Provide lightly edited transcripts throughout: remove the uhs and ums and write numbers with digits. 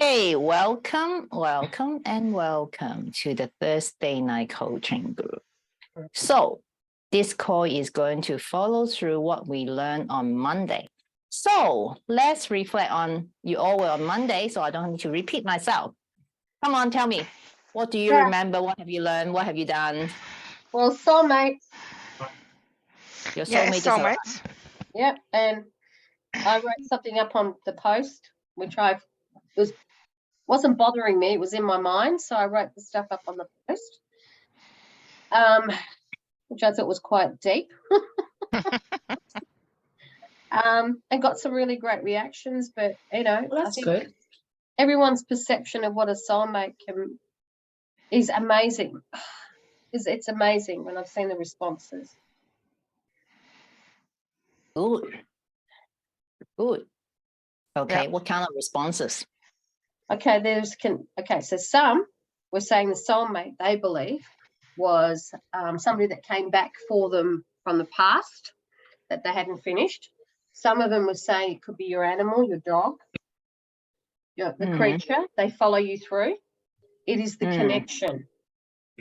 Hey, welcome to the Thursday night coaching group. So this call is going to follow through what we learned on Monday. So let's reflect on, you all were on Monday, so I don't need to repeat myself. Come on, tell me, what do you remember? What have you learned? What have you done? Well, soulmates. Your soulmate is alive. Yep, and I wrote something up on the post, which wasn't bothering me. It was in my mind, so I wrote the stuff up on the post, which I thought was quite deep, and got some really great reactions. But Well, that's I think good. everyone's perception of what a soulmate is amazing. It's amazing when I've seen the responses. Good. Okay, Yep. what kind of responses? Okay, so some were saying the soulmate they believe was somebody that came back for them from the past that they hadn't finished. Some of them were saying it could be your animal, your dog, the creature. They follow you through. It is the connection,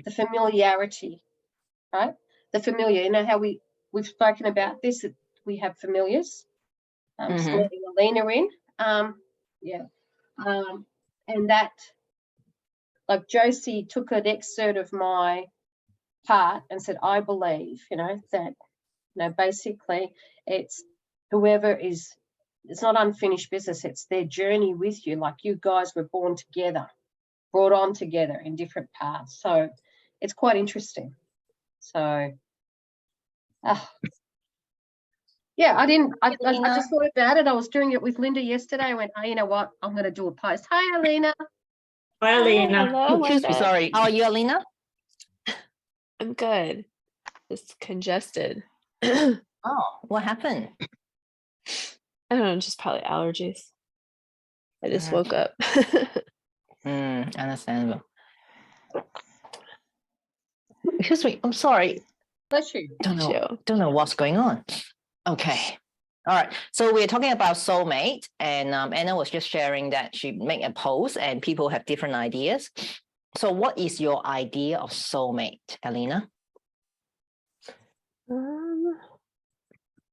the familiarity, right? The familiar. You know how we've spoken about this. We have familiars. Letting Alina in. And that, like Josie took an excerpt of my part and said, I believe, that, basically it's whoever it's not unfinished business. It's their journey with you. Like you guys were born together, brought on together in different paths. So it's quite interesting. So, yeah, I just thought about it. I was doing it with Linda yesterday. I went, oh, you know what? I'm going to do a post. Hi, Alina. Hi, Alina. Hello, excuse me, sorry. How are you, Alina? I'm good. Just congested. Oh, what happened? I don't know, just probably allergies. I just woke up. Understandable. Excuse me, I'm sorry. Bless you. Don't know what's going on. Okay. All right. So we're talking about soulmate, and Anna was just sharing that she made a post and people have different ideas. So what is your idea of soulmate, Alina?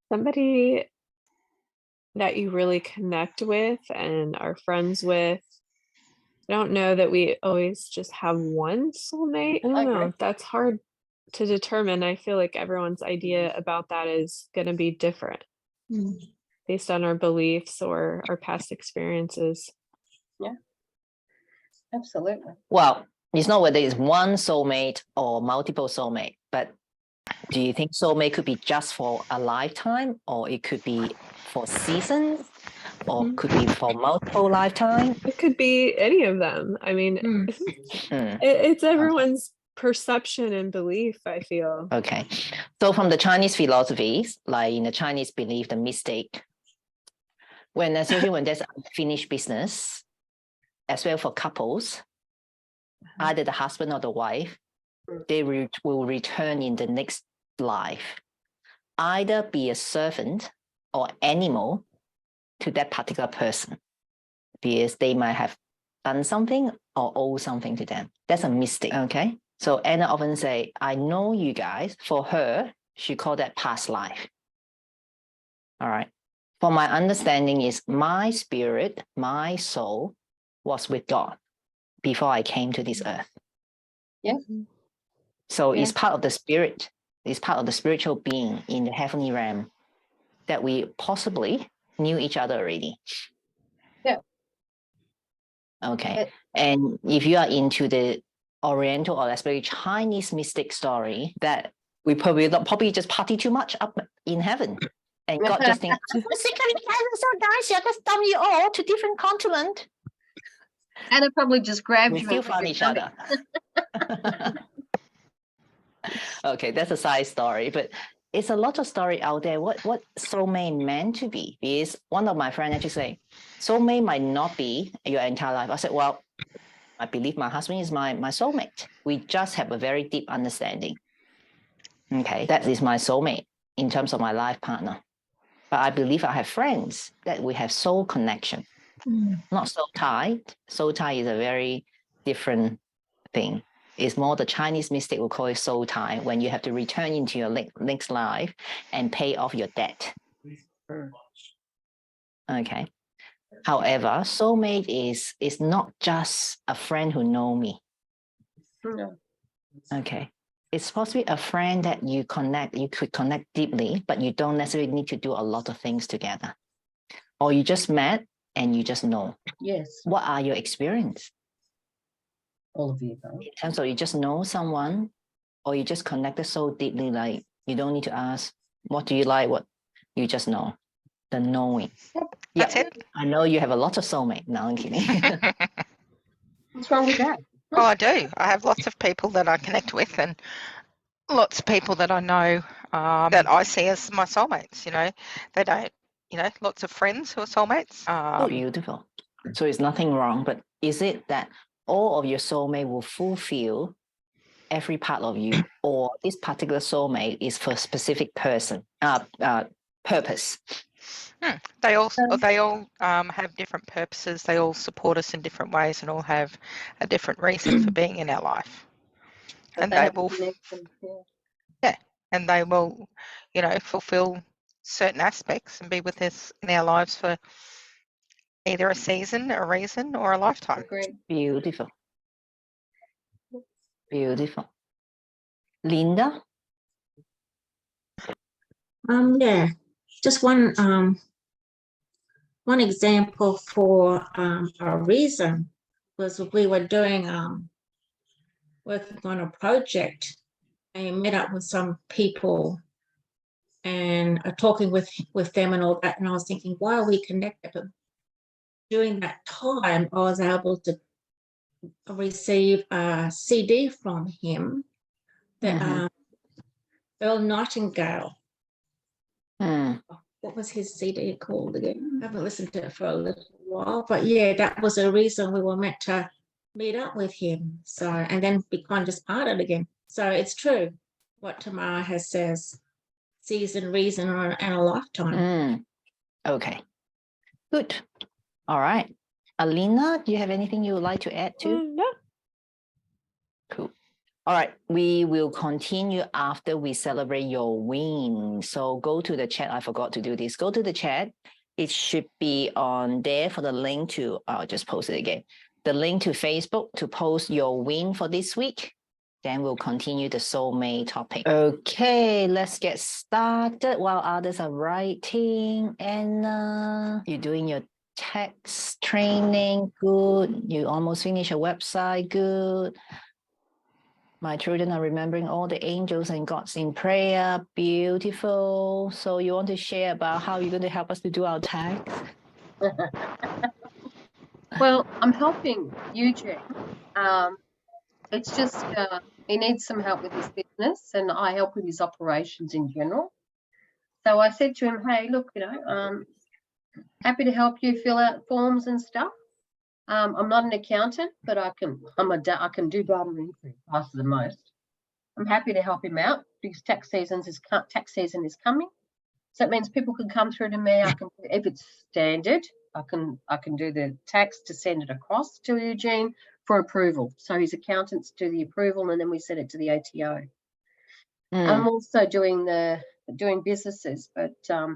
Somebody that you really connect with and are friends with. I don't know that we always just have one soulmate. I don't know. That's hard to determine. I feel like everyone's idea about that is going to be different based on our beliefs or our past experiences. Yeah, absolutely. Well, it's not whether it's one soulmate or multiple soulmate, but do you think soulmate could be just for a lifetime, or it could be for seasons, or could be for multiple lifetimes? It could be any of them. I mean, it's everyone's perception and belief, I feel. Okay. So from the Chinese philosophies, like in the Chinese belief, the mystic, especially when there's unfinished business, as well for couples, either the husband or the wife, they will return in the next life, either be a servant or animal to that particular person, because they might have done something or owe something to them. That's a mystic, okay? So Anna often say, I know you guys. For her, she called that past life. All right. For my understanding is my spirit, my soul was with God before I came to this earth. Yeah. So it's part of the spirit. It's part of the spiritual being in the heavenly realm that we possibly knew each other already. Yeah. Okay. And if you are into the Oriental or especially Chinese mystic story, that we probably just party too much up in heaven. And God just thinks, so nice, I just dump you all to different continent. And it probably just grabbed you. We still found each other. Okay, that's a side story, but it's a lot of story out there. What soulmate meant to be is one of my friends actually say, soulmate might not be your entire life. I said, well, I believe my husband is my soulmate. We just have a very deep understanding. Okay, that is my soulmate in terms of my life partner. But I believe I have friends that we have soul connection. Not soul tie. Soul tie is a very different thing. It's more the Chinese mystic will call it soul tie, when you have to return into your next life and pay off your debt. Okay. However, soulmate is not just a friend who know me. No. Okay. It's possibly a friend that you could connect deeply, but you don't necessarily need to do a lot of things together. Or you just met and you just know. Yes. What are your experience? All of you. In terms of you just know someone, or you just connected so deeply, like you don't need to ask, what do you like? What you just know, the knowing. That's it. I know you have a lot of soulmate. No, I'm kidding. What's wrong with that? Oh, I do. I have lots of people that I connect with, and lots of people that I know that I see as my soulmates. They don't. Lots of friends who are soulmates. Beautiful. So it's nothing wrong, but is it that all of your soulmate will fulfill every part of you, or this particular soulmate is for a specific person, purpose? They all have different purposes. They all support us in different ways, and all have a different reason for being in our life. And they will, and they will, fulfill certain aspects and be with us in our lives for either a season, a reason, or a lifetime. Agreed. Beautiful. Beautiful. Linda? Yeah, just one example for a reason was we were doing working on a project, and we met up with some people and talking with them and all that, and I was thinking, why are we connected? But during that time, I was able to receive a CD from him that Earl Nightingale. What was his CD called again? I haven't listened to it for a little while, but yeah, that was a reason we were meant to meet up with him. So, and then we kind of just parted again. So it's true what Tamara has says, season, reason, and a lifetime. Okay, good. All right. Alina, do you have anything you would like to add to? No. Cool. All right, we will continue after we celebrate your win. So go to the chat. I forgot to do this. Go to the chat. It should be on there for the link to, I'll just post it again. The link to Facebook to post your win for this week. Then we'll continue the soulmate topic. Okay, let's get started while others are writing. Anna, you're doing your text training. Good. You almost finished a website. Good. My children are remembering all the angels and gods in prayer. Beautiful. So you want to share about how you're going to help us to do our tags? Well, I'm helping Eugene. It's just he needs some help with his business, and I help with his operations in general. So I said to him, hey, look, happy to help you fill out forms and stuff. I'm not an accountant, but I can do data entry faster than most. I'm happy to help him out because tax season is coming. So it means people can come through to me. I can, if it's standard, I can do the tax to send it across to Eugene for approval. So his accountants do the approval, and then we send it to the ATO. I'm also doing businesses, but I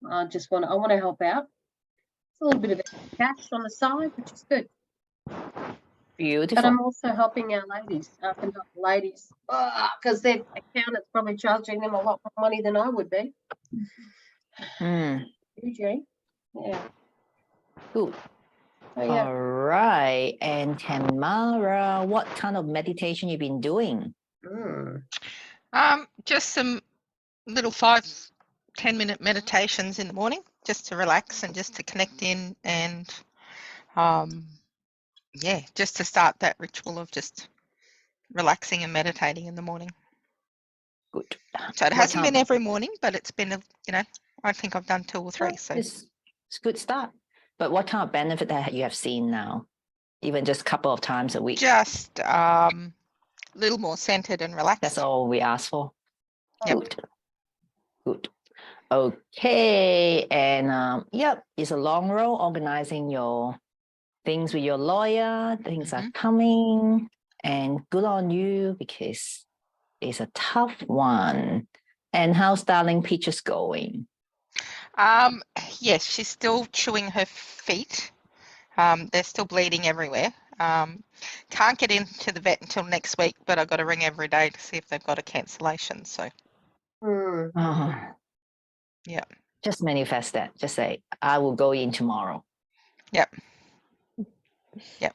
want to help out. It's a little bit of cash on the side, which is good. Beautiful. But I'm also helping our ladies. I can help the ladies because their accountant's probably charging them a lot more money than I would be. Eugene. Yeah. Good. So, yeah. All right. And Tamara, what kind of meditation you've been doing? Just some little 5-10 minute meditations in the morning, just to relax and just to connect in, and just to start that ritual of just relaxing and meditating in the morning. Good. So it hasn't been every morning, but it's been, I think I've done 2 or 3. So it's a good start. But what kind of benefit that you have seen now, even just a couple of times a week? Just a little more centered and relaxed. That's all we ask for. Yep. Good. Okay, and yep, it's a long road organizing your things with your lawyer. Things are coming, and good on you because it's a tough one. And how's darling Peaches going? Yes, she's still chewing her feet. They're still bleeding everywhere. Can't get into the vet until next week, but I've got to ring every day to see if they've got a cancellation. So, Oh, yeah. just manifest that. Just say, I will go in tomorrow. Yep. Yep.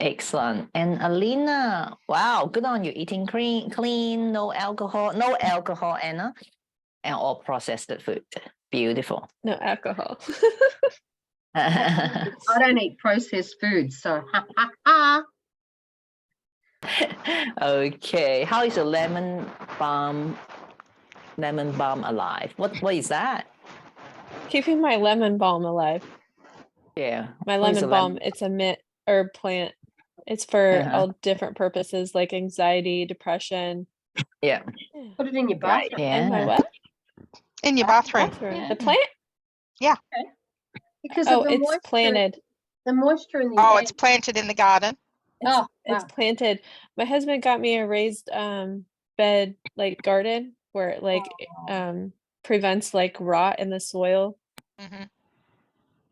Excellent. And Alina, wow, good on you. Eating clean, no alcohol, Anna, and all processed food. Beautiful. No alcohol. I don't eat processed foods, so ha ha ha. Okay. How is a lemon balm alive? What is that? Keeping my lemon balm alive. Yeah. My What is lemon a balm, it's a mint herb plant. It's for Uh-huh. all different purposes like anxiety, depression. Yeah. Put it in your Right. bathroom. And my Yeah. what? In your bathroom. Bathroom. Yeah. The plant? Because Oh, of the it's moisture. planted. The moisture in the Oh, air. it's planted in the garden. It's, Oh, it's wow. planted. My husband got me a raised bed like garden where it like prevents like rot in the soil. hmm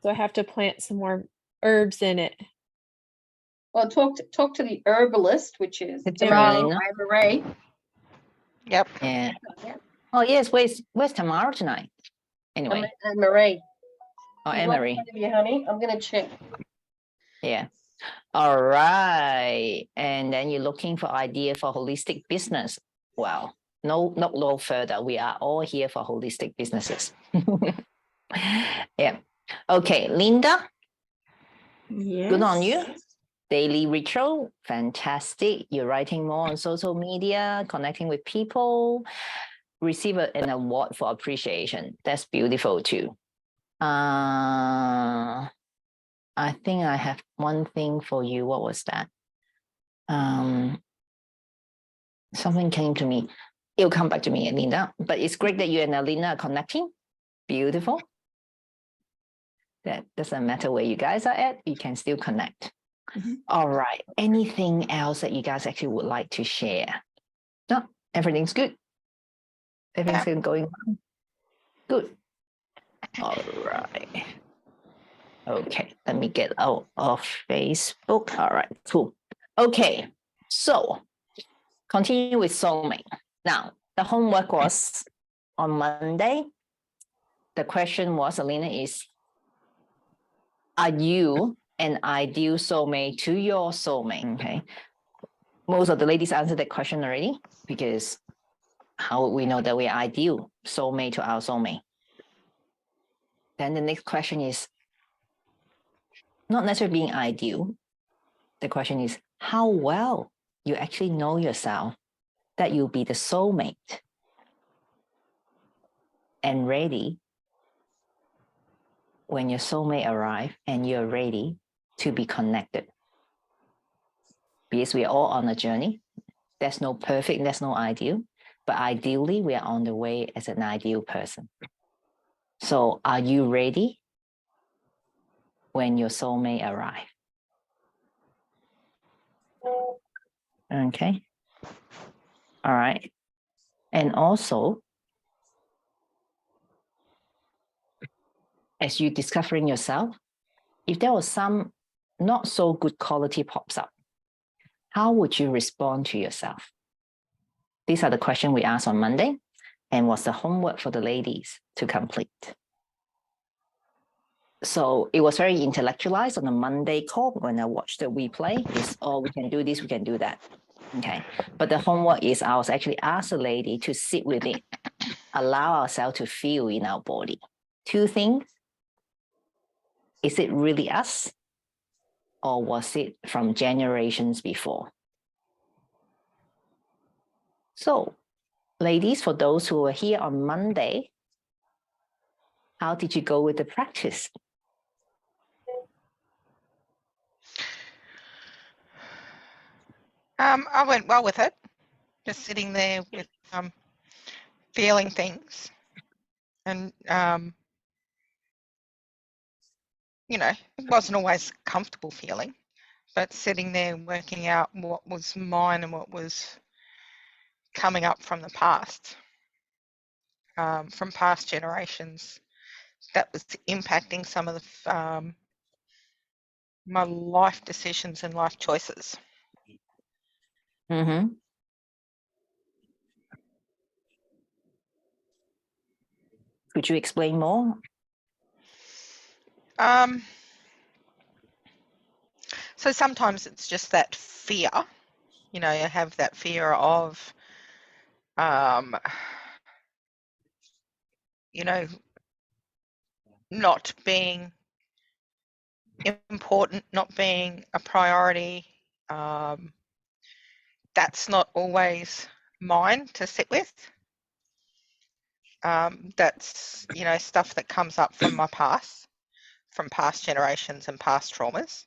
So I have to plant some more herbs in it. Well, talk to the herbalist, which is It's Tamara Marina. Marie. Yep. Yeah. Oh yes. Where's Tamara tonight? Anyway. Marie. Oh, She's right in Emery. front of you, honey. I'm going to check. Yeah. All right. And then you're looking for idea for holistic business. Well, no further. We are all here for holistic businesses. Yeah. Okay, Linda, Yes. good on you. Daily ritual, fantastic. You're writing more on social media, connecting with people, receive an award for appreciation. That's beautiful too. I think I have one thing for you. What was that? Something came to me. It'll come back to me, Linda. But it's great that you and Alina are connecting. Beautiful. That doesn't matter where you guys are at, you can still connect. All right. Anything else that you guys actually would like to share? No, everything's good. Everything's going well. Good. All right. Okay, let me get out of Facebook. All right, cool. Okay, so continue with Soulmate. Now, the homework was on Monday. The question was, Alina, is, are you an ideal soulmate to your soulmate? Okay. Most of the ladies answered that question already because how would we know that we're ideal soulmate to our soulmate? Then the next question is not necessarily being ideal. The question is how well you actually know yourself that you'll be the soulmate and ready when your soulmate arrives and you're ready to be connected. Because we are all on a journey. There's no perfect, there's no ideal, but ideally we are on the way as an ideal person. So are you ready when your soulmate arrives? Okay. All right. And also, as you discovering yourself, if there was some not so good quality pops up, how would you respond to yourself? These are the questions we asked on Monday and was the homework for the ladies to complete. So it was very intellectualized on the Monday call when I watched the replay. Is oh, we can do this, we can do that. Okay. But the homework is I was actually asked the lady to sit with it, allow ourselves to feel in our body. Two things. Is it really us? Or was it from generations before? So, ladies, for those who were here on Monday, how did you go with the practice? I went well with it. Just sitting there with feeling things. And, you know, it wasn't always a comfortable feeling, but sitting there working out what was mine and what was coming up from the past, from past generations, that was impacting some of the, my life decisions and life choices. Mm-hmm. Could you explain more? So sometimes it's just that fear, you know, you have that fear of, you know, not being important, not being a priority. That's not always mine to sit with. That's, you know, stuff that comes up from my past, from past generations and past traumas,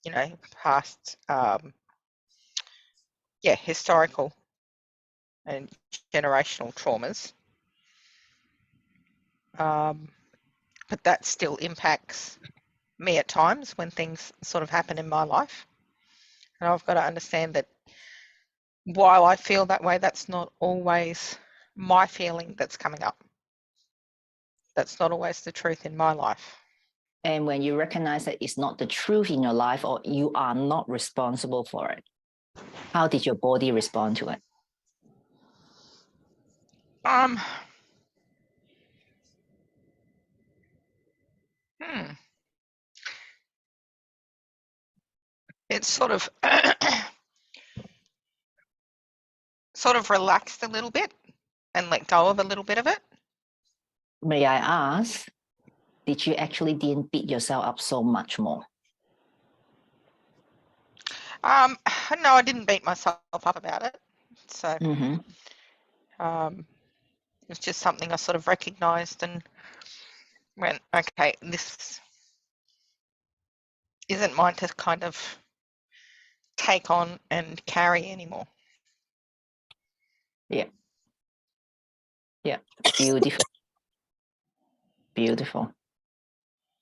you know, past, historical and generational traumas. But that still impacts me at times when things sort of happen in my life. And I've got to understand that while I feel that way, that's not always my feeling that's coming up. That's not always the truth in my life. And when you recognize that it's not the truth in your life, or you are not responsible for it, how did your body respond to it? It's sort of sort of relaxed a little bit and let go of a little bit of it. May I ask, did you actually didn't beat yourself up so much more? No, I didn't beat myself up about it. So it's just something I sort of recognized and went, okay, this isn't mine to kind of take on and carry anymore. Yeah. Yeah. Beautiful. Beautiful.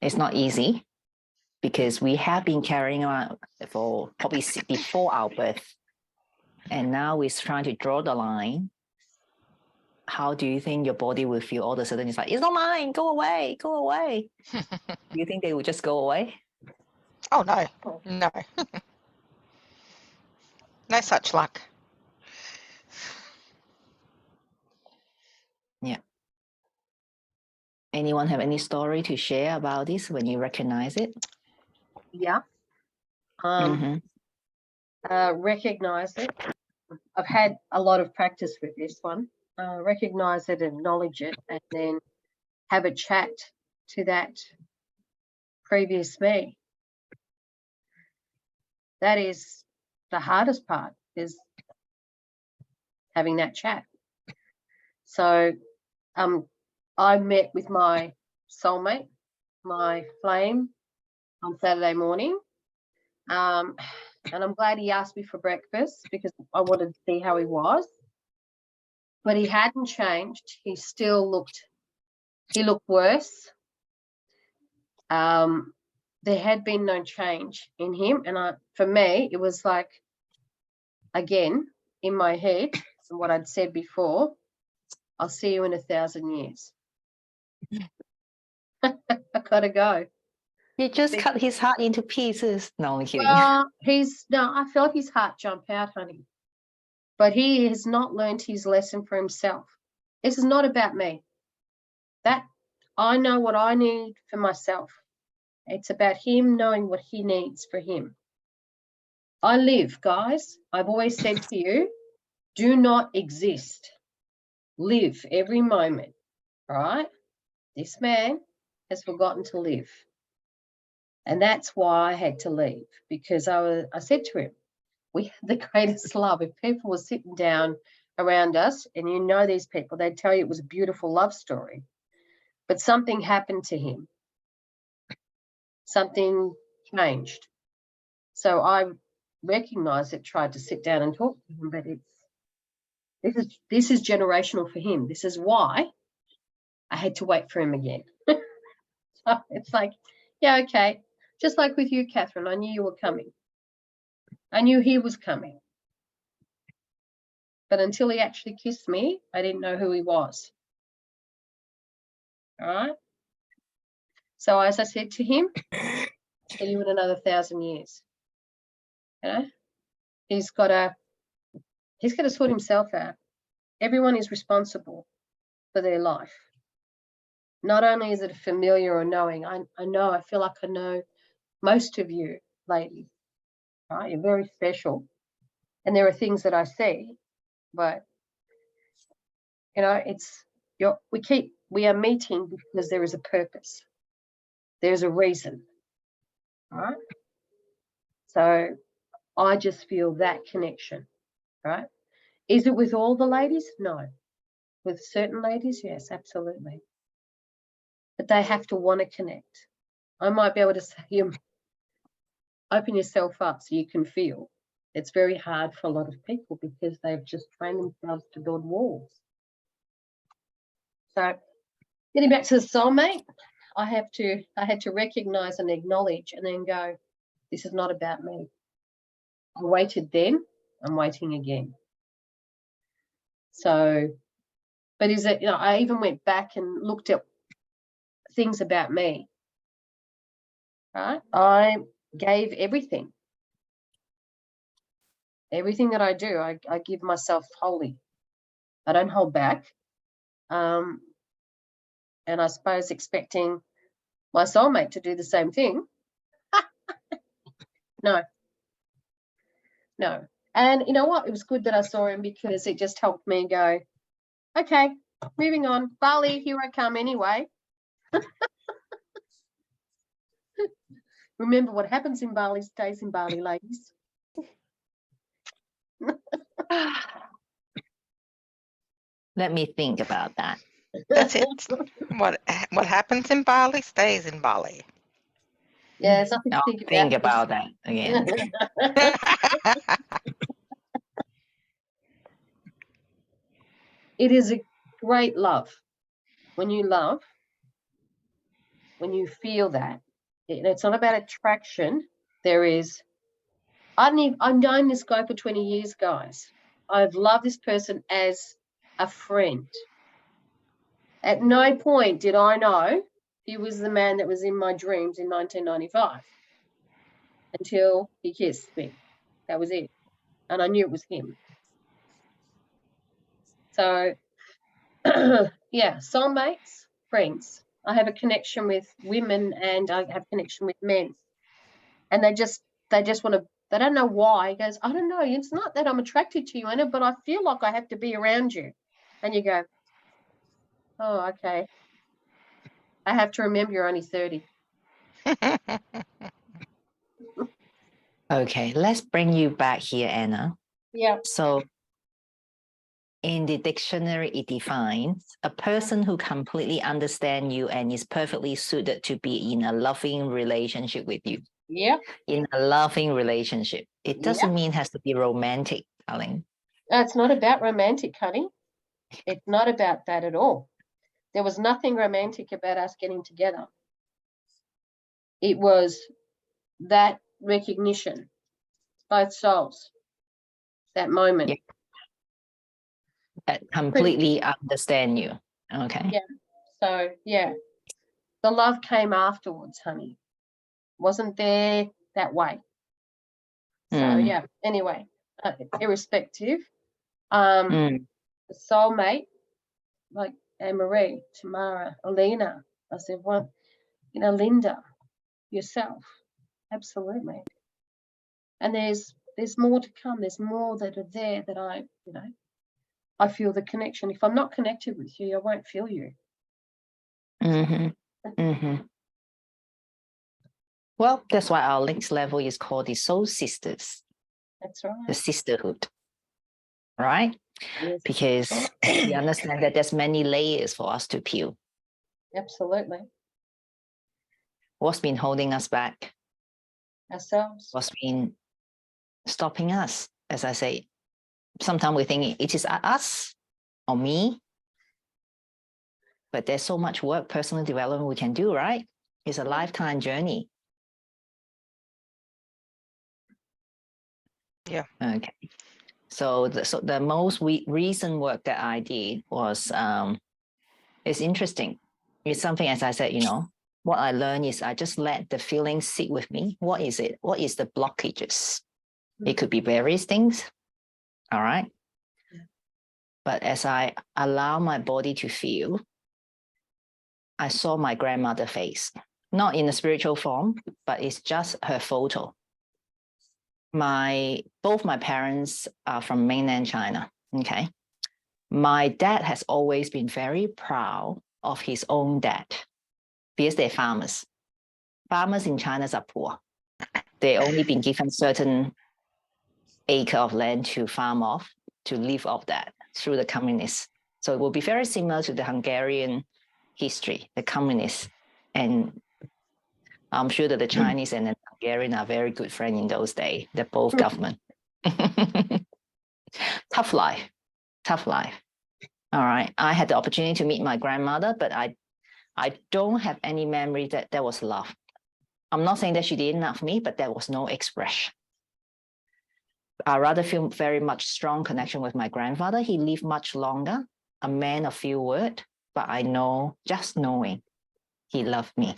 It's not easy because we have been carrying around for probably before our birth. And now we're trying to draw the line. How do you think your body will feel all of a sudden? It's like, it's not mine, go away, go away. Do you think they will just go away? Oh, no, no. No such luck. Yeah. Anyone have any story to share about this when you recognize it? Yeah. Mm-hmm. Recognize it. I've had a lot of practice with this one. Recognize it, acknowledge it, and then have a chat to that previous me. That is the hardest part, is having that chat. So I met with my soulmate, my flame, on Saturday morning. And I'm glad he asked me for breakfast because I wanted to see how he was. But he hadn't changed. He still looked worse. There had been no change in him. And for me, it was like, again, in my head, from what I'd said before, I'll see you in 1,000 years. I gotta go. You just cut his heart into pieces. No, I'm kidding. I felt his heart jump out, honey. But he has not learned his lesson for himself. This is not about me. That I know what I need for myself. It's about him knowing what he needs for him. I live, guys. I've always said to you, do not exist. Live every moment, right? This man has forgotten to live. And that's why I had to leave, because I said to him, we have the greatest love. If people were sitting down around us, and you know these people, they'd tell you it was a beautiful love story. But something happened to him. Something changed. So I recognized it, tried to sit down and talk to him, but this is generational for him. This is why I had to wait for him again. So it's like, yeah, okay. Just like with you, Catherine, I knew you were coming. I knew he was coming. But until he actually kissed me, I didn't know who he was. All right. So as I said to him, see you in another 1,000 years. You know, he's got to sort himself out. Everyone is responsible for their life. Not only is it a familiar or knowing, I feel like I know most of you ladies, right? You're very special. And there are things that I see, but you know, we are meeting because there is a purpose. There's a reason. Right? So I just feel that connection, right? Is it with all the ladies? No. With certain ladies, yes, absolutely. But they have to want to connect. I might be able to say, open yourself up so you can feel. It's very hard for a lot of people because they've just trained themselves to build walls. So getting back to the soulmate, I had to recognize and acknowledge and then go, this is not about me. I waited then, I'm waiting again. So, but is it, I even went back and looked at things about me, right? I gave everything. Everything that I do, I give myself wholly. I don't hold back. And I suppose expecting my soulmate to do the same thing. No. And you know what? It was good that I saw him because it just helped me go, okay, moving on. Bali, here I come anyway. Remember what happens in Bali stays in Bali, ladies. Let me think about that. That's it. What happens in Bali stays in Bali. Yeah, something to I'll think think about. about that again. It is a great love. When you love, when you feel that, it's not about attraction. I've known this guy for 20 years, guys. I've loved this person as a friend. At no point did I know he was the man that was in my dreams in 1995 until he kissed me. That was it. And I knew it was him. So, yeah, soulmates, friends. I have a connection with women and I have a connection with men. And they just want to, they don't know why. He goes, I don't know. It's not that I'm attracted to you, Anna, but I feel like I have to be around you. And you go, oh, okay. I have to remember you're only 30. Okay, let's bring you back here, Anna. Yeah. So in the dictionary, it defines a person who completely understands you and is perfectly suited to be in a loving relationship with you. Yeah. In a loving relationship. It doesn't mean it has to be romantic, darling. No, it's not about romantic, honey. It's not about that at all. There was nothing romantic about us getting together. It was that recognition, both souls, that moment. Yeah. That completely understand you. Okay. Yeah. So, yeah, the love came afterwards, honey. Wasn't there that way. So, yeah, anyway, irrespective, the soulmate, like Anne-Marie, Tamara, Alina, I said, well, Linda, yourself, absolutely. And there's more to come. There's more that are there that I feel the connection. If I'm not connected with you, I won't feel you. Well, that's why our next level is called the Soul Sisters. That's right. The sisterhood, right? Yes. Because we understand that there's many layers for us to peel. Absolutely. What's been holding us back? Ourselves. What's been stopping us? As I say, sometimes we think it is us or me. But there's so much work, personal development we can do, right? It's a lifetime journey. Yeah. Okay. So the most recent work that I did was, it's interesting. It's something, as I said, you know, what I learned is I just let the feelings sit with me. What is it? What is the blockages? It could be various things. All right. But as I allow my body to feel, I saw my grandmother's face, not in a spiritual form, but it's just her photo. Both my parents are from mainland China. Okay. My dad has always been very proud of his own dad because they're farmers. Farmers in China are poor. They only been given certain acre of land to farm off, to live off that through the communists. So it will be very similar to the Hungarian history, the communists. And I'm sure that the Chinese and the Hungarian are very good friends in those days. They're both government. Tough life, tough life. All right. I had the opportunity to meet my grandmother, but I don't have any memory that there was love. I'm not saying that she didn't love me, but there was no expression. I rather feel very much strong connection with my grandfather. He lived much longer, a man of few words, but I know, just knowing he loved me.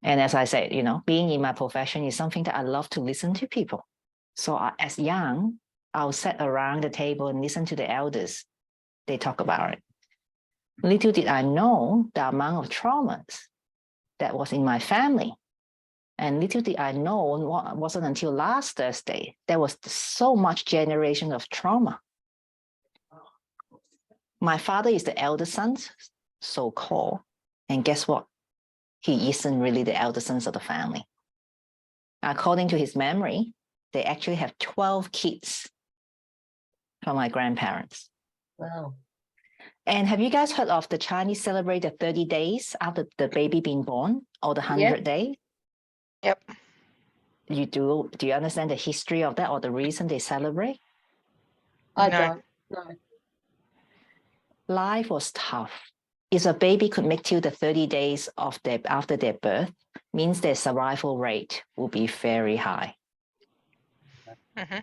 And as I said, you know, being in my profession is something that I love to listen to people. So as young, I'll sit around the table and listen to the elders. They talk about it. Little did I know the amount of traumas that was in my family. And little did I know, it wasn't until last Thursday, there was so much generation of trauma. My father is the elder son, so-called. And guess what? He isn't really the elder son of the family. According to his memory, they actually have 12 kids from my grandparents. Wow. And have you guys heard of the Chinese celebrate the 30 days after the baby being born, or the 100 days? Yep. Do you understand the history of that, or the reason they celebrate? I No. don't know. Life was tough. If a baby could make till the 30 days after their birth, means their survival rate will be very high. Mm-hmm.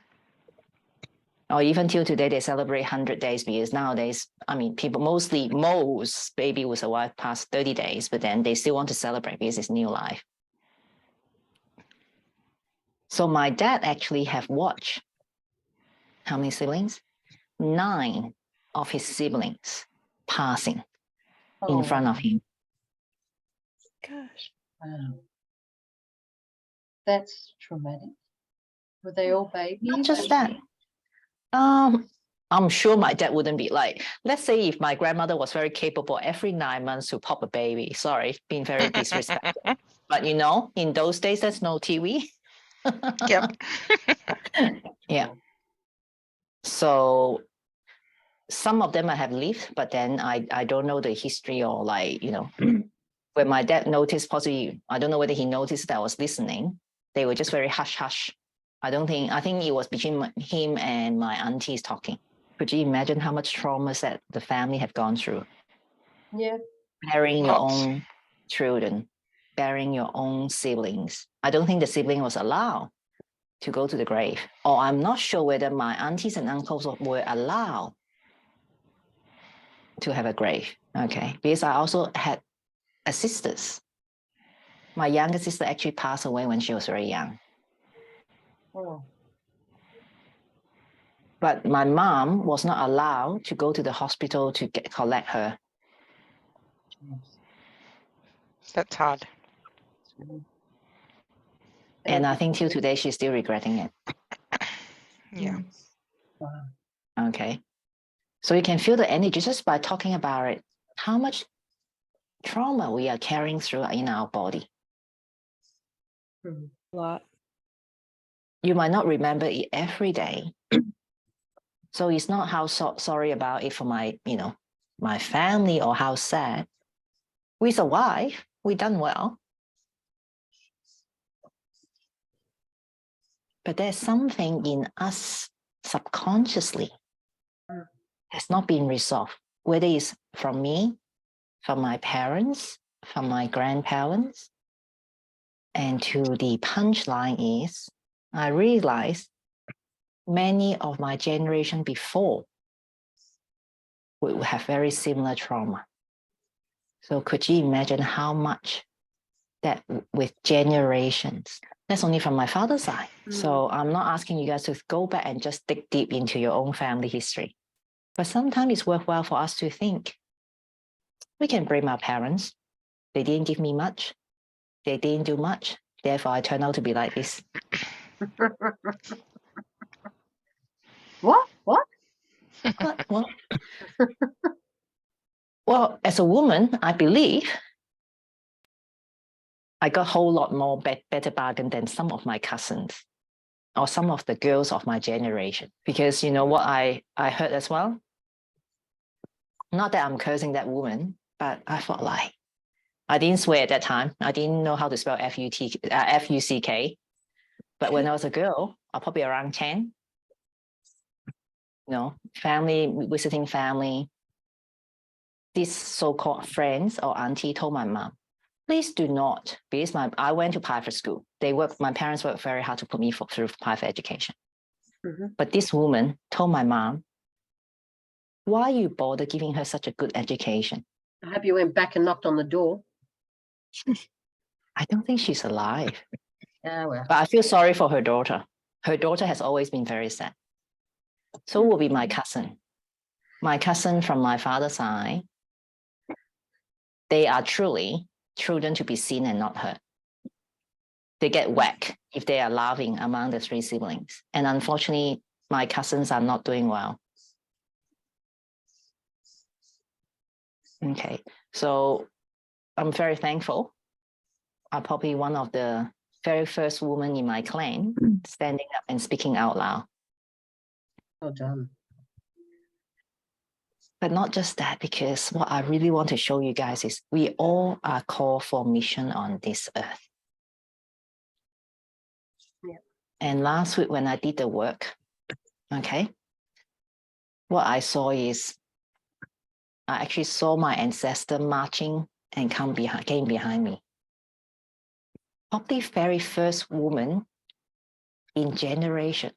Or even till today, they celebrate 100 days because nowadays, I mean, most baby will survive past 30 days, but then they still want to celebrate because it's new life. So my dad actually have watched how many siblings? 9 of his siblings passing in front of him. Gosh. Wow. That's traumatic. Were they all babies? Not just that. I'm sure my dad wouldn't be like, let's say if my grandmother was very capable every 9 months to pop a baby. Sorry, being very disrespectful. But you know, in those days, there's no TV. Yep. Yeah. So some of them I have lived, but then I don't know the history, or like, you know, when my dad noticed, possibly, I don't know whether he noticed that I was listening. They were just very hush hush. I think it was between him and my aunties talking. Could you imagine how much trauma that the family have gone through? Yeah. Bearing your Lots. own children, bearing your own siblings. I don't think the sibling was allowed to go to the grave. Or I'm not sure whether my aunties and uncles were allowed to have a grave. Okay. Because I also had sisters. My younger sister actually passed away when she was very young. Oh. But my mom was not allowed to go to the hospital to collect her. That's hard. And I think till today, she's still regretting it. Yeah. Wow. Okay. So you can feel the energy just by talking about it, how much trauma we are carrying through in our body. A lot. You might not remember it every day. So it's not how sorry about it for my, you know, my family, or how sad. We survived. We done well. But there's something in us subconsciously has not been resolved. whether it's from me, from my parents, from my grandparents, and to the punchline is, I realized many of my generation before would have very similar trauma. So could you imagine how much that with generations? That's only from my father's side. So I'm not asking you guys to go back and just dig deep into your own family history. But sometimes it's worthwhile for us to think, we can blame our parents. They didn't give me much. They didn't do much. Therefore, I turned out to be like this. What? What? Well, as a woman, I believe I got a whole lot more better bargain than some of my cousins or some of the girls of my generation. Because you know what I heard as well? Not that I'm cursing that woman, but I thought like, I didn't swear at that time. I didn't know how to spell F-U-C-K. But when I was a girl, I probably around 10. You know, family, visiting family. These so-called friends or auntie told my mom, please do not, because I went to private school. My parents worked very hard to put me through private education. But this woman told my mom, why you bother giving her such a good education? I hope you went back and knocked on the door. I don't think she's alive. Well. But I feel sorry for her daughter. Her daughter has always been very sad. So will be my cousin. My cousin from my father's side, they are truly children to be seen and not heard. They get whacked if they are laughing among the 3 siblings. And unfortunately, my cousins are not doing well. Okay, so I'm very thankful. I'm probably one of the very first women in my clan standing up and speaking out loud. Well done. But not just that, because what I really want to show you guys is we all are called for mission on this earth. Yeah. And last week when I did the work, okay, what I saw is I actually saw my ancestor marching and came behind me. Probably very first woman in generation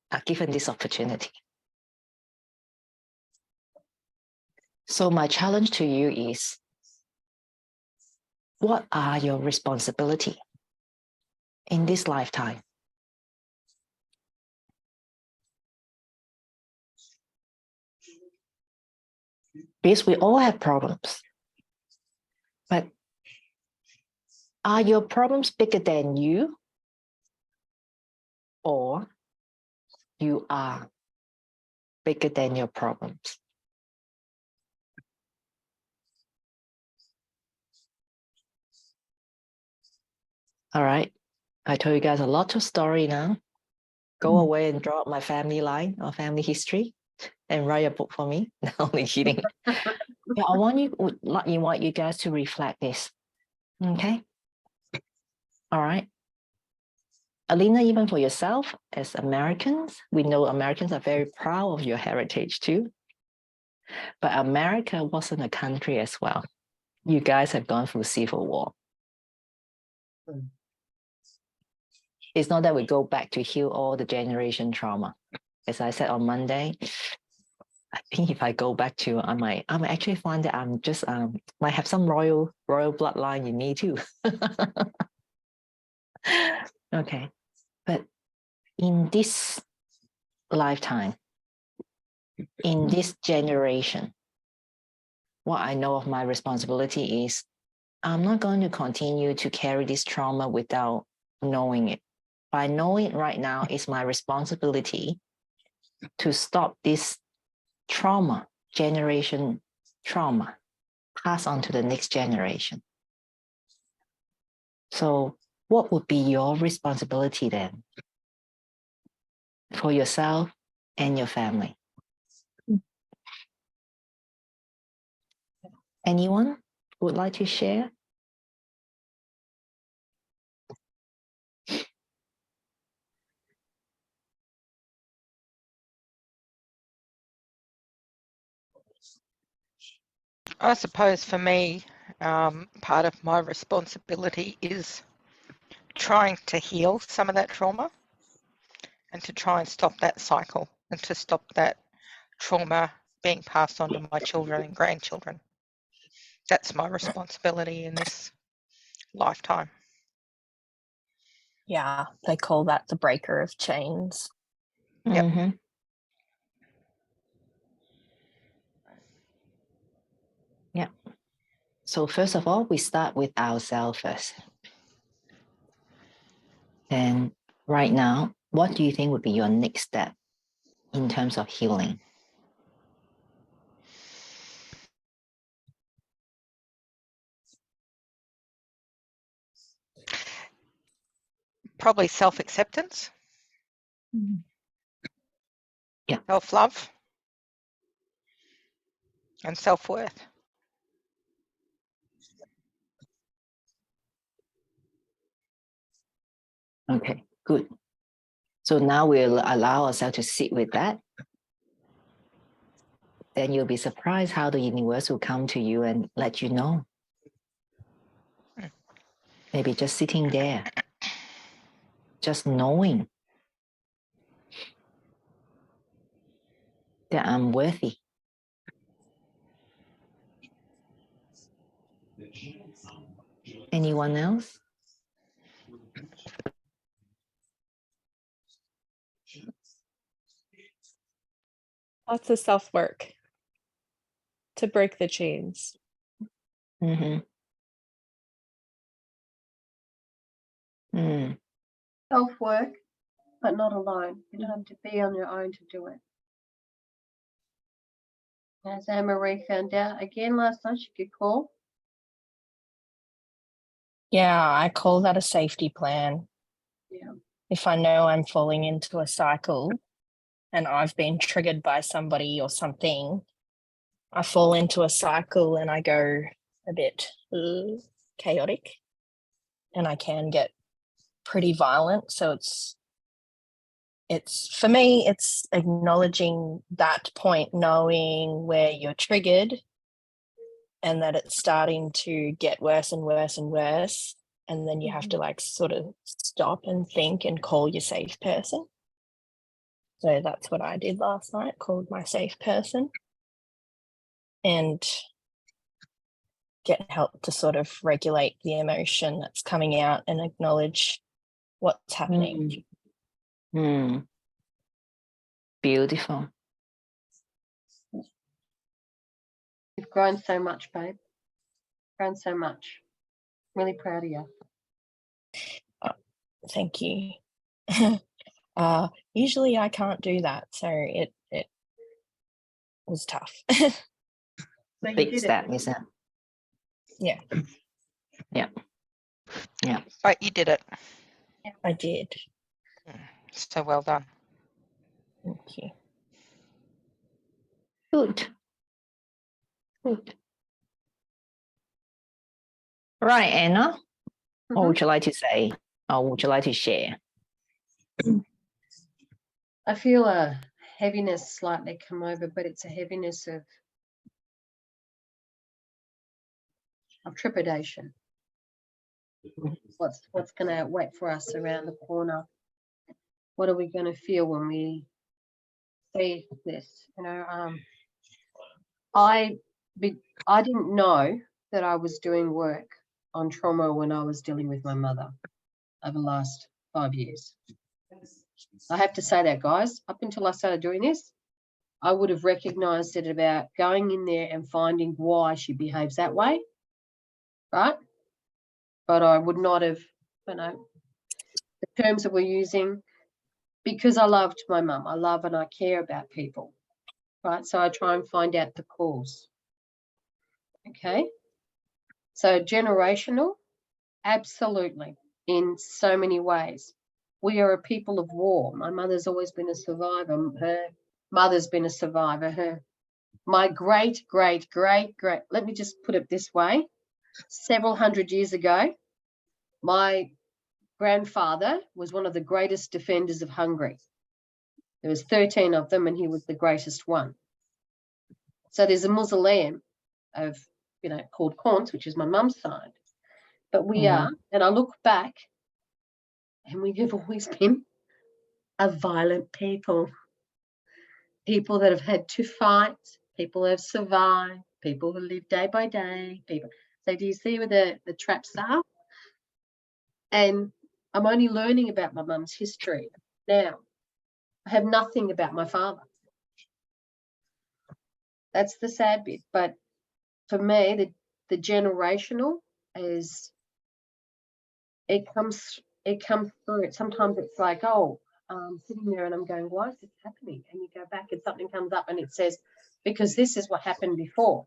are given this opportunity. So my challenge to you is, what are your responsibilities in this lifetime? Because we all have problems, but are your problems bigger than you, or you are bigger than your problems? All right, I told you guys a lot of story now. Go away and draw up my family line or family history and write a book for me. No, only kidding. Yeah, I would invite you guys to reflect this. Okay. All right. Alina, even for yourself, as Americans, we know Americans are very proud of your heritage too. But America wasn't a country as well. You guys have gone through civil war. It's not that we go back to heal all the generation trauma. As I said on Monday, I think if I go back to, I might actually find that I'm just might have some royal bloodline in me too. Okay, but in this lifetime, in this generation, what I know of my responsibility is I'm not going to continue to carry this trauma without knowing it. By knowing it right now, it's my responsibility to stop this trauma, generation trauma, pass on to the next generation. So what would be your responsibility then for yourself and your family? Anyone would like to share? I suppose for me, part of my responsibility is trying to heal some of that trauma and to try and stop that cycle and to stop that trauma being passed on to my children and grandchildren. That's my responsibility in this lifetime. Yeah, they call that the breaker of chains. Yep. Mhm. Yeah. So first of all, we start with ourselves first. And right now, what do you think would be your next step in terms of healing? Probably self-acceptance. Yeah. Self-love. And self-worth. Okay, good. So now we'll allow ourselves to sit with that. Then you'll be surprised how the universe will come to you and let you know. Maybe just sitting there, just knowing that I'm worthy. Anyone else? Lots of self-work to break the chains. Mm-hmm. Mm. Self-work, but not alone. You don't have to be on your own to do it. As Anne-Marie found out again last night, she could call. Yeah, I call that a safety plan. Yeah. If I know I'm falling into a cycle and I've been triggered by somebody or something, I fall into a cycle and I go a bit chaotic, and I can get pretty violent. So it's for me, it's acknowledging that point, knowing where you're triggered and that it's starting to get worse and worse and worse. And then you have to like sort of stop and think and call your safe person. So that's what I did last night, called my safe person and get help to sort of regulate the emotion that's coming out and acknowledge what's happening. Mm. Beautiful. You've grown so much, babe. Grown so much. Really proud of you. Thank you. Usually I can't do that, so it was tough. So you Big did step, it. isn't it? Yeah. Yeah. Yeah. But you did it. I did. So well done. Thank you. Good. Good. Right, Anna. What would you like to say? Or would you like to share? I feel a heaviness slightly come over, but it's a heaviness of trepidation. What's going to wait for us around the corner? What are we going to feel when we see this? You know, I didn't know that I was doing work on trauma when I was dealing with my mother over the last 5 years. I have to say that, guys, up until I started doing this, I would have recognized it about going in there and finding why she behaves that way, right? But I would not have, you know, the terms that we're using, because I loved my mum. I love and I care about people, right? So I try and find out the cause. Okay. So generational, absolutely, in so many ways. We are a people of war. My mother's always been a survivor. Her mother's been a survivor. My great, let me just put it this way. Several hundred years ago, my grandfather was one of the greatest defenders of Hungary. There was 13 of them and he was the greatest one. So there's a mausoleum of called Corns, which is my mum's side. But we are, and I look back, and we have always been a violent people. People that have had to fight, people who have survived, people who live day by day, people. So do you see where the traps are? And I'm only learning about my mum's history now. I have nothing about my father. That's the sad bit. But for me, the generational is, it comes through. Sometimes it's like, sitting there and I'm going, why is this happening? And you go back and something comes up and it says, because this is what happened before.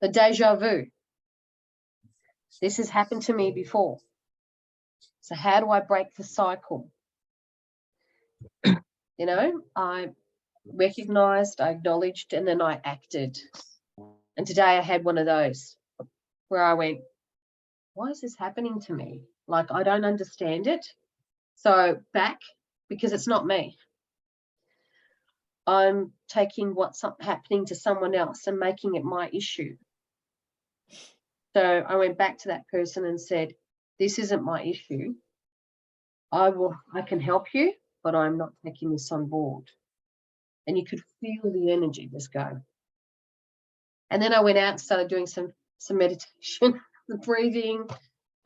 The deja vu. This has happened to me before. So how do I break the cycle? I recognized, I acknowledged, and then I acted. And today I had one of those where I went, why is this happening to me? Like, I don't understand it. So back, because it's not me. I'm taking what's happening to someone else and making it my issue. So I went back to that person and said, this isn't my issue. I can help you, but I'm not taking this on board. And you could feel the energy just go. And then I went out and started doing some meditation, the breathing.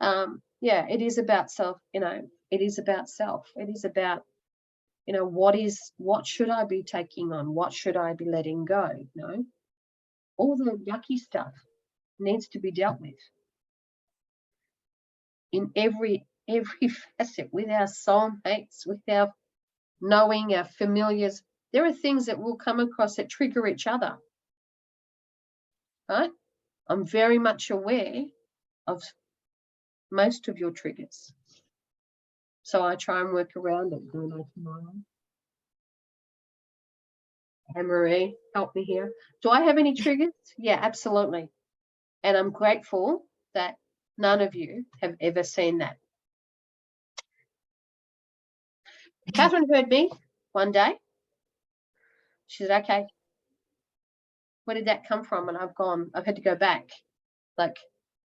It is about self, it is about self. It is about, what should I be taking on? What should I be letting go? All the yucky stuff needs to be dealt with in every facet, with our soulmates, with our knowing, our familiars. There are things that we'll come across that trigger each other, right? I'm very much aware of most of your triggers. So I try and work around it. Anne-Marie, help me here. Do I have any triggers? Yeah, absolutely. And I'm grateful that none of you have ever seen that. Catherine heard me one day. She said, okay, where did that come from? And I've had to go back,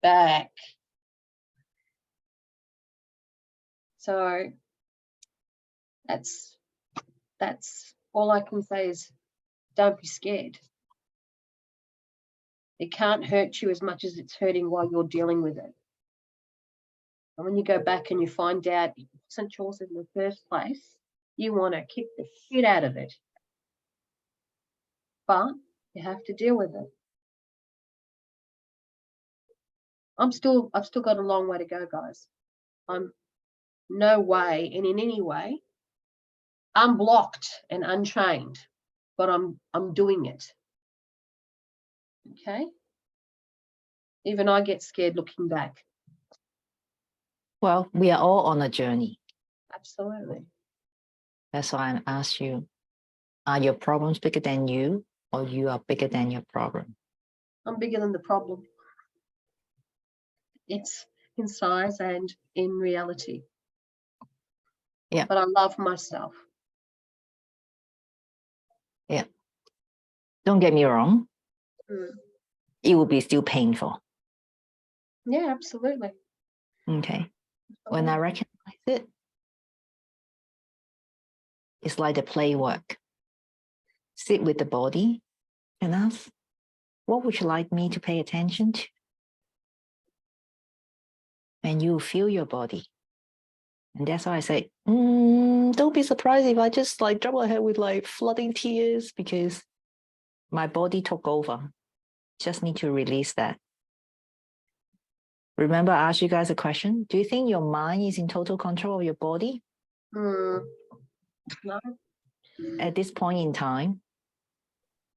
back. So that's all I can say is, don't be scared. It can't hurt you as much as it's hurting while you're dealing with it. And when you go back and you find out it wasn't yours in the first place, you want to kick the shit out of it. But you have to deal with it. I've still got a long way to go, guys. I'm no way, and in any way, unblocked and unchained, but I'm doing it. Okay? Even I get scared looking back. Well, we are all on a journey. Absolutely. That's why I asked you, are your problems bigger than you, or you are bigger than your problem? I'm bigger than the problem. It's in size and in reality. Yeah. But I love myself. Yeah. Don't get me wrong. Mm. It will be still painful. Yeah, absolutely. Okay. When I recognize it, it's like the play work. Sit with the body and ask, what would you like me to pay attention to? And you feel your body. And that's why I say, don't be surprised if I just drop my head with flooding tears, because my body took over. Just need to release that. Remember, I asked you guys a question. Do you think your mind is in total control of your body? No. At this point in time,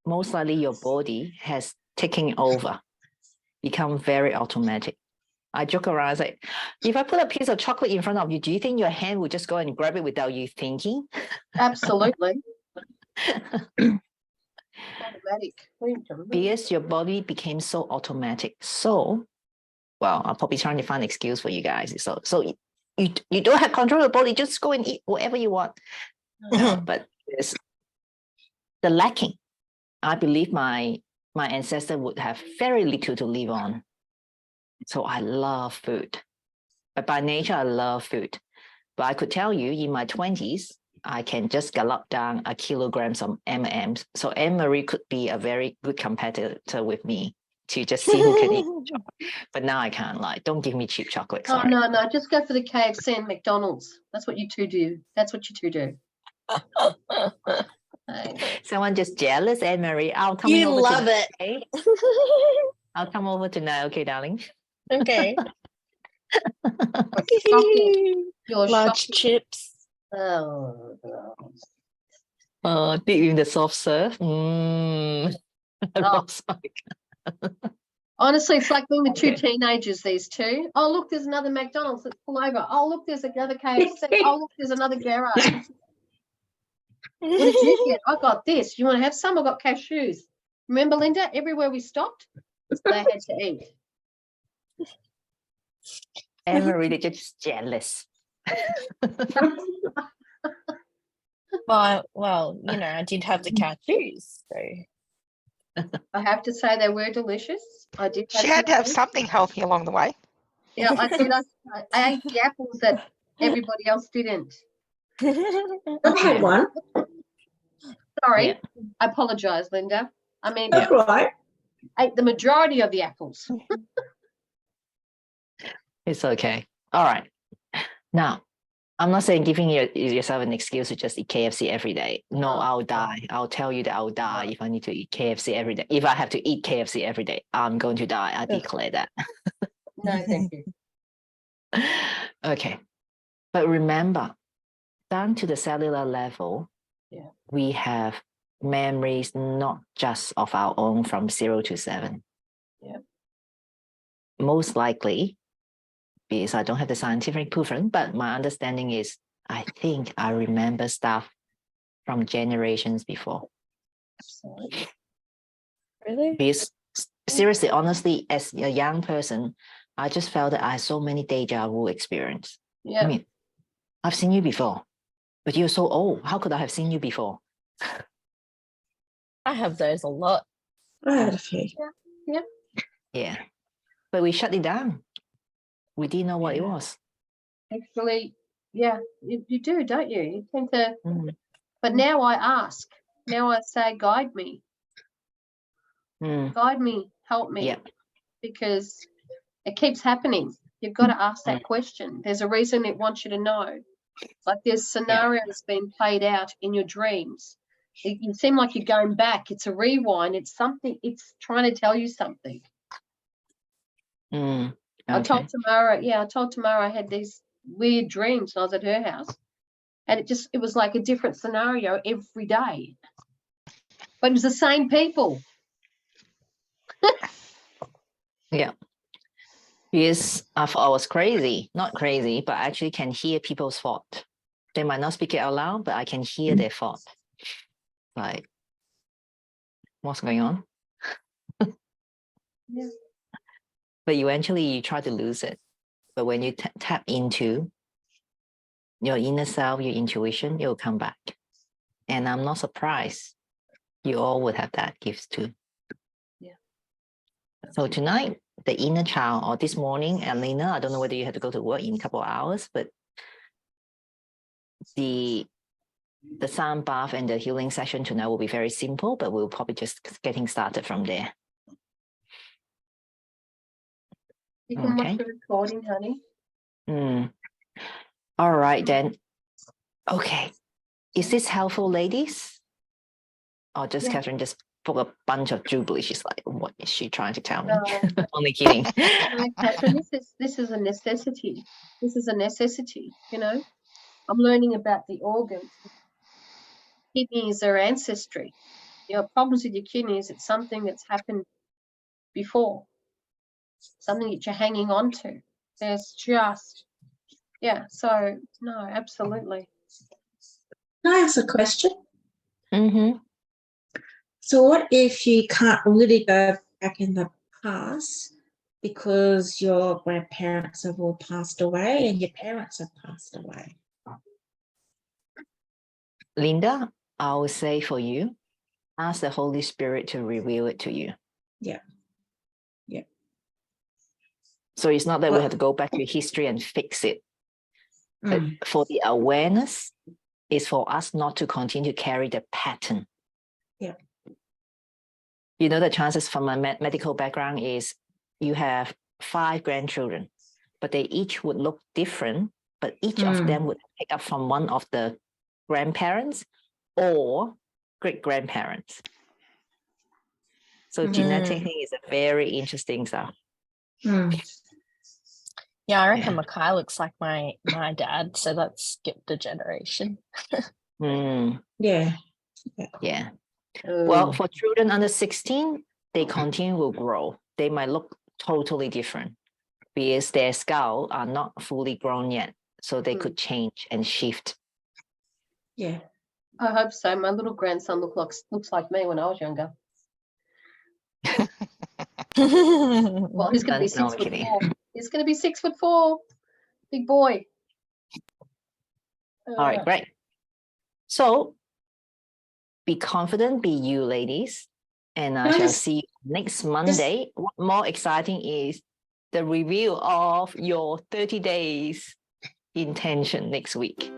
most likely your body has taken over, become very automatic. I joke around, I say, if I put a piece of chocolate in front of you, do you think your hand would just go and grab it without you thinking? Absolutely. Automatic. Because your body became so automatic. So, well, I'm probably trying to find an excuse for you guys. So you don't have control of the body, just go and eat whatever you want. No, but it's the lacking. I believe my my ancestor would have very little to live on. So I love food. But by nature, I love food. But I could tell you in my 20s, I can just gallop down a kilograms of M&Ms. So Anne-Marie could be a very good competitor with me to just see who can eat chocolate. But now I can't, like, don't give me cheap chocolate. Oh, Sorry. no, just go for the KFC and McDonald's. That's what you two do. That's what you two do. Hey. Someone just jealous, Anne-Marie. I'll come You over love tonight, it. okay? I'll come over tonight, okay, darling? Okay. Shocking. You're Large shocking. chips. Oh, Deep in the soft serve. Oh. Honestly, it's like being the two Okay. teenagers, these two. Oh, look, there's another McDonald's. Let's pull over. Oh, look, there's another KFC. Oh, look, there's another garage. What did you get? I got this. You want to have some? I got cashews. Remember, Linda, everywhere we stopped, they had to eat. Anne-Marie, they're just jealous. Well, you know, I did have the cashews, so I have to say they were delicious. I did have She had to have some. something healthy along the way. Yeah, I did. I ate the apples that everybody else didn't. I had one. Sorry, Yeah. I apologise, Linda. I mean, That's right. I ate the majority of the apples. It's okay. All right. Now, I'm not saying giving yourself an excuse to just eat KFC every day. No, Oh, I'll die. I'll tell you that I'll die if I need to eat KFC every day. If I have to eat KFC every day, I'm going to die. I declare that. No, thank you. Okay. But remember, down to the cellular level, Yeah. we have memories not just of our own from 0 to 7. Yeah. Most likely, because I don't have the scientific proven, but my understanding is I think I remember stuff from generations before. Absolutely. Really? Because seriously, honestly, as a young person, I just felt that I had so many deja vu experience. Yeah. I mean, I've seen you before, but you're so old. How could I have seen you before? I have those a lot. I had a few. Yeah. But we shut it down. We didn't know what it Yeah. was. Actually, yeah, you do, don't you? You tend to, Mm. but now I ask. Now I say, guide me, Mm. help me, Yeah. because it keeps happening. You've got to ask that Mm. question. There's a reason it wants you to know. Like there's scenarios being played out in your dreams. You seem like you're going back. It's a rewind. It's something. It's trying to tell you something. Mm. I Okay. told Tamara I had these weird dreams when I was at her house. And it was like a different scenario every day. But it was the same people. Yeah. Because I thought I was crazy. Not crazy, but I actually can hear people's thought. They might not speak it out loud, but I can hear their thought. Like, what's going on? Yeah. But eventually you try to lose it. But when you tap into your inner self, your intuition, it will come back. And I'm not surprised. You all would have that gift too. Yeah. So tonight, the inner child, or this morning, Elena, I don't know whether you have to go to work in a couple of hours, but the sound bath and the healing session tonight will be very simple, but we'll probably just getting started from there. You can watch Okay. the recording, honey. All right, then. Okay. Is this helpful, ladies? Or just Yeah. Catherine just put a bunch of jubilee? She's like, what is she trying to tell me? No. Only kidding. No, Catherine, this is a necessity. This is a necessity, you know. I'm learning about the organs. Kidneys are ancestry. You know, problems with your kidneys, it's something that's happened before. Something that you're hanging on to. There's just, so no, absolutely. Can I ask a question? Mm-hmm. So what if you can't really go back in the past because your grandparents have all passed away and your parents have passed away? Linda, I will say for you, ask the Holy Spirit to reveal it to you. Yeah. So it's not that we Well- have to go back to history and fix it. But Mm. for the awareness, is for us not to continue to carry the pattern. Yeah. You know, the chances from my medical background is you have 5 grandchildren, but they each would look different, but each of them would pick up from one of the grandparents or great-grandparents. So genetic thing is a very interesting stuff. Mm. Yeah, I reckon Yeah. Mackay looks like my dad, so that's skipped a generation. Mm, Yeah. yeah. Oh, Well, for children under 16, they continue will grow. They might look totally different because their skull are not fully grown yet. So they could change and shift. Yeah. I hope so. My little grandson looks like me when I was younger. Well, he's going to be No, 6 I'm foot kidding. 4. He's going to be 6'4", big boy. All right, great. So be confident, be you ladies. And I shall Nice. see you next Monday. What more exciting is the review of your 30 days intention next week.